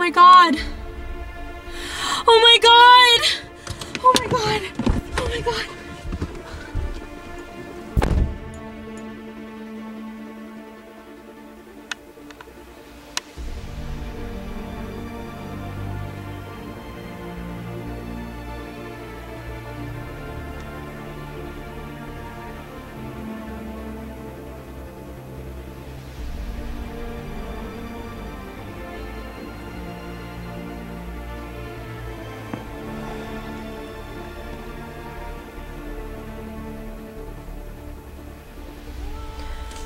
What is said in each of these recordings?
my god. Oh my god. Oh my god. Oh my god.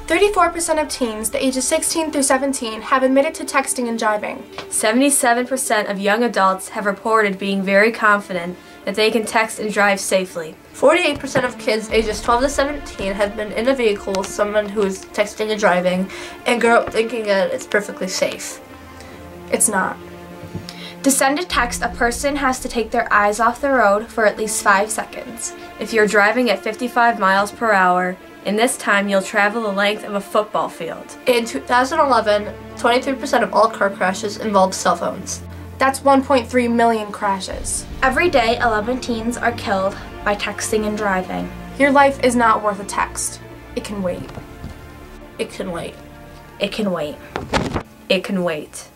34% of teens, the ages 16 through 17, have admitted to texting and driving. 77% of young adults have reported being very confident that they can text and drive safely. 48% of kids ages 12 to 17 have been in a vehicle with someone who is texting and driving and grow up thinking that it's perfectly safe. It's not. To send a text, a person has to take their eyes off the road for at least 5 seconds. If you're driving at 55 miles per hour, in this time you'll travel the length of a football field. In 2011, 23% of all car crashes involved cell phones. That's 1.3 million crashes. Every day, 11 teens are killed by texting and driving. Your life is not worth a text. It can wait. It can wait. It can wait. It can wait.